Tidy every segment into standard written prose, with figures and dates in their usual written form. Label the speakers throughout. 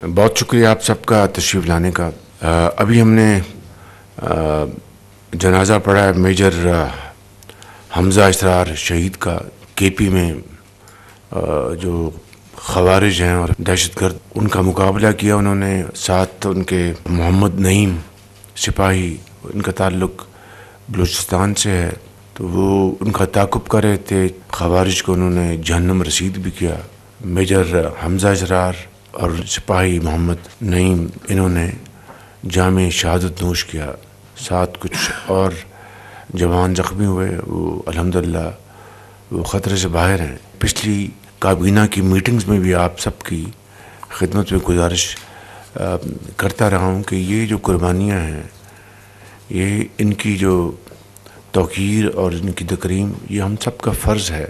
Speaker 1: बहुत शुक्रिया आप सबका तशरीफ़ लाने का। अभी हमने जनाज़ा पढ़ा है मेजर हमज़ा इसरार शहीद का। केपी में जो ख़वारिज हैं और दहशतगर्द उनका मुकाबला किया उन्होंने। साथ उनके मोहम्मद नईम सिपाही, उनका ताल्लुक़ बलूचिस्तान से है, तो वो उनका ताक़ुब कर रहे थे। ख़वारिज को उन्होंने जहन्नम रसीद भी किया। मेजर हमज़ा इसरार और सिपाही मोहम्मद नईम, इन्होंने जामे शहादत नोश किया। साथ कुछ और जवान ज़ख्मी हुए, वो अल्हम्दुलिल्लाह वो ख़तरे से बाहर हैं। पिछली काबीना की मीटिंग्स में भी आप सबकी खिदमत में गुजारिश करता रहा हूँ कि ये जो कुर्बानियाँ हैं, ये इनकी जो तौक़ीर और इनकी तकरीम, ये हम सब का फ़र्ज़ है।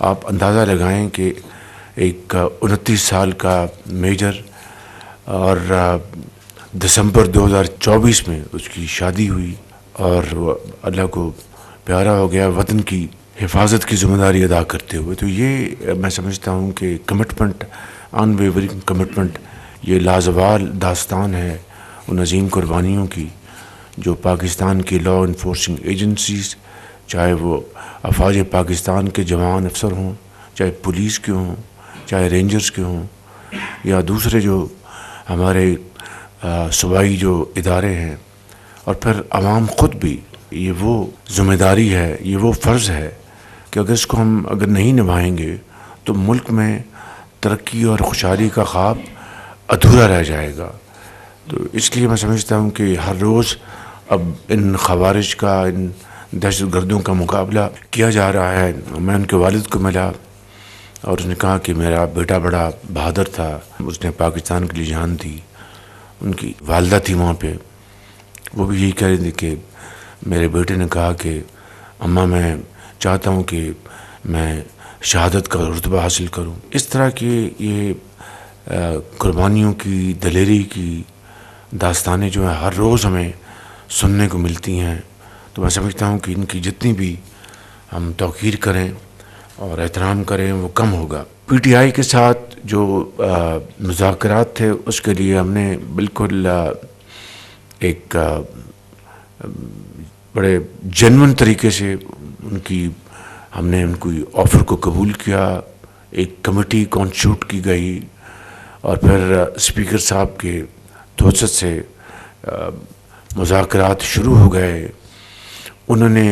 Speaker 1: आप अंदाज़ा लगाएं कि एक 29 साल का मेजर और दिसंबर 2024 में उसकी शादी हुई और वो अल्लाह को प्यारा हो गया वतन की हिफाजत की ज़िम्मेदारी अदा करते हुए। तो ये मैं समझता हूँ कि कमिटमेंट, अनवेवरिंग कमिटमेंट, ये लाजवाल दास्तान है उन अजीम कुर्बानियों की जो पाकिस्तान की लॉ इन्फोर्सिंग एजेंसीज़, चाहे वो अफवाज पाकिस्तान के जवान अफसर हों, चाहे पुलिस के हों, चाहे रेंजर्स के हों, या दूसरे जो हमारे सूबाई जो इदारे हैं, और फिर आवाम ख़ुद भी। ये वो ज़िम्मेदारी है, ये वो फ़र्ज़ है कि अगर इसको हम अगर नहीं निभाएंगे तो मुल्क में तरक्की और खुशहाली का ख्वाब अधूरा रह जाएगा। तो इसलिए मैं समझता हूँ कि हर रोज़ अब इन ख़वारिज का, इन दहशतगर्दों का मुकाबला किया जा रहा है। मैं उनके वालिद को मिला और उसने कहा कि मेरा बेटा बड़ा बहादुर था, उसने पाकिस्तान के लिए जान दी। उनकी वालदा थी वहाँ पे, वो भी यही कह रही थी कि मेरे बेटे ने कहा कि अम्मा मैं चाहता हूँ कि मैं शहादत का रुतबा हासिल करूँ। इस तरह की ये कुर्बानियों की, दलेरी की दास्तानें जो है हर रोज़ हमें सुनने को मिलती हैं। तो मैं समझता हूँ कि इनकी जितनी भी हम तौक़ीर करें और एहतराम करें वो कम होगा। पीटीआई के साथ जो मुज़ाकरात थे उसके लिए हमने बिल्कुल एक बड़े जेन्युइन तरीके से हमने उनकी ऑफ़र को कबूल किया। एक कमेटी कॉन्स्टिट्यूट की गई और फिर स्पीकर साहब के तवज्जुह से मुज़ाकरात शुरू हो गए। उन्होंने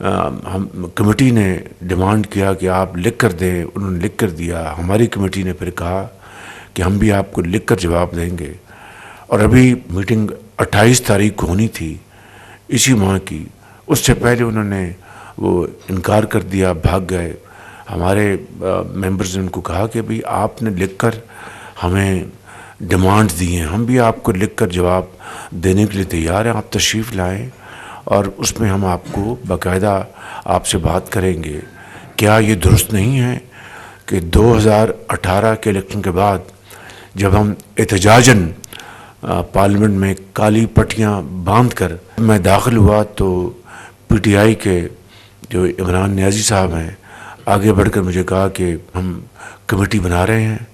Speaker 1: हम कमेटी ने डिमांड किया कि आप लिख कर दें, उन्होंने लिख कर दिया। हमारी कमेटी ने फिर कहा कि हम भी आपको लिख कर जवाब देंगे। और अभी मीटिंग 28 तारीख को होनी थी इसी माह की, उससे पहले उन्होंने वो इनकार कर दिया, भाग गए। हमारे मेंबर्स ने उनको कहा कि भाई आपने लिख कर हमें डिमांड्स दी हैं, हम भी आपको लिख कर जवाब देने के लिए तैयार हैं, आप तशरीफ़ लाएँ और उसमें हम आपको बाकायदा आपसे बात करेंगे। क्या ये दुरुस्त नहीं है कि 2018 के इलेक्शन के बाद जब हम एहतजाजन पार्लियामेंट में काली पट्टियाँ बांध कर मैं दाखिल हुआ तो पीटीआई के जो इमरान नियाज़ी साहब हैं आगे बढ़कर मुझे कहा कि हम कमेटी बना रहे हैं,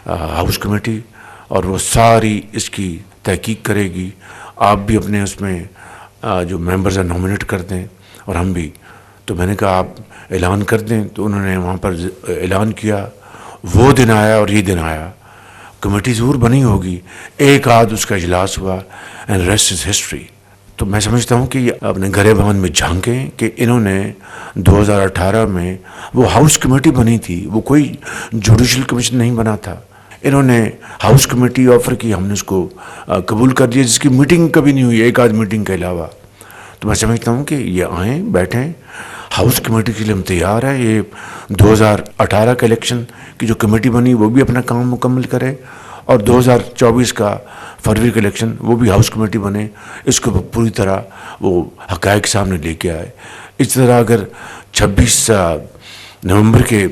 Speaker 1: हाउस कमेटी, और वो सारी इसकी तहकीक करेगी। आप भी अपने उसमें जो मेंबर्स हैं नॉमिनेट कर दें और हम भी। तो मैंने कहा आप ऐलान कर दें। तो उन्होंने वहाँ पर ऐलान किया। वो दिन आया और ये दिन आया। कमेटी ज़रूर बनी होगी, एक आध उसका इजलास हुआ, एंड रेस्ट इज़ हिस्ट्री। तो मैं समझता हूँ कि ये अपने गरेबान में झांकें कि इन्होंने 2018 में वो हाउस कमेटी बनी थी, वो कोई जुडिशल कमीशन नहीं बना था। इन्होंने हाउस कमेटी ऑफ़र की, हमने उसको कबूल कर दिया, जिसकी मीटिंग कभी नहीं हुई एक आध मीटिंग के अलावा। तो मैं समझता हूँ कि ये आएँ, बैठें, हाउस कमेटी के लिए हम तैयार हैं। ये 2018 का इलेक्शन की जो कमेटी बनी वो भी अपना काम मुकम्मल करे, और 2024 का फरवरी का इलेक्शन वो भी हाउस कमेटी बने, इसको पूरी तरह वो हक़ाइक़ सामने लेके आए। इस तरह अगर 26 नवंबर के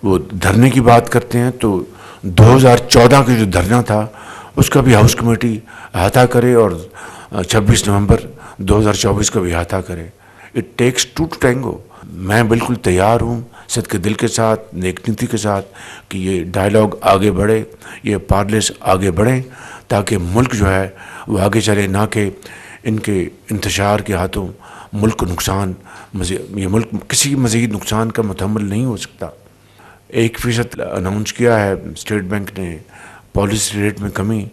Speaker 1: वो धरने की बात करते हैं तो 2014 का जो धरना था उसका भी हाउस कमेटी अहाता करे और 26 नवंबर 2024 का भी अहाता करे। It takes two to tango. میں بالکل تیار ہوں صدق دل کے ساتھ، نیک نیتی کے ساتھ کہ یہ ڈائلاگ آگے بڑھے، یہ پارلیس آگے بڑھیں تاکہ ملک جو ہے وہ آگے چلے، نہ کہ ان کے انتشار کے ہاتھوں ملک کو نقصان، یہ ملک کسی مزید نقصان کا متحمل نہیں ہو سکتا۔ 1% اناؤنس کیا ہے اسٹیٹ بینک نے پالیسی ریٹ میں کمی،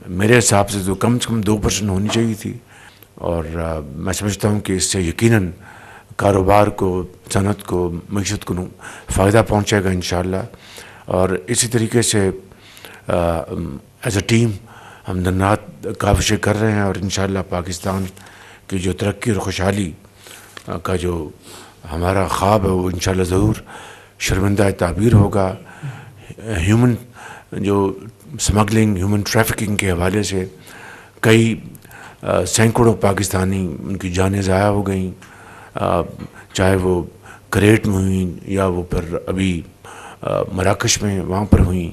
Speaker 1: میرے حساب سے تو کم 2% ہونی چاہیے تھی، اور میں سمجھتا ہوں کہ اس سے یقیناً کاروبار کو، صنعت کو، معیشت کو فائدہ پہنچے گا انشاءاللہ۔ اور اسی طریقے سے ایز اے ٹیم ہم دن رات کاوشیں کر رہے ہیں، اور انشاءاللہ پاکستان کی جو ترقی اور خوشحالی کا جو ہمارا خواب ہے وہ انشاءاللہ ضرور شرمندہ تعبیر ہوگا۔ ہیومن جو سمگلنگ، ہیومن ٹریفکنگ کے حوالے سے کئی سینکڑوں پاکستانی ان کی جانیں ضائع ہو گئیں، چاہے وہ کریٹ میں ہوئیں یا وہ پھر ابھی مراکش میں وہاں پر ہوئیں۔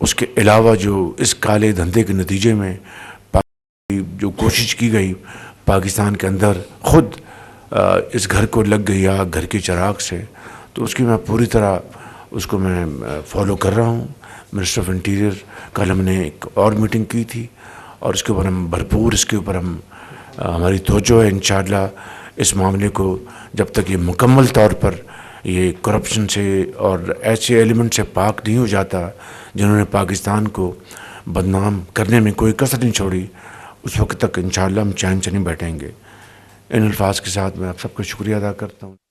Speaker 1: اس کے علاوہ جو اس کالے دھندے کے نتیجے میں جو کوشش کی گئی پاکستان کے اندر، خود اس گھر کو لگ گئی آگ گھر کے چراغ سے، تو اس کی میں پوری طرح اس کو میں فالو کر رہا ہوں۔ منسٹر آف انٹیریئر کل ہم نے ایک اور میٹنگ کی تھی، اور اس کے اوپر ہم بھرپور اس کے اوپر ہماری توجہ ہے انشاءاللہ۔ اس معاملے کو جب تک یہ مکمل طور پر یہ کرپشن سے اور ایسے ایلیمنٹ سے پاک نہیں ہو جاتا جنہوں نے پاکستان کو بدنام کرنے میں کوئی کسر نہیں چھوڑی، اس وقت تک انشاءاللہ ہم چین سے نہیں بیٹھیں گے۔ ان الفاظ کے ساتھ میں آپ سب کا شکریہ ادا کرتا ہوں۔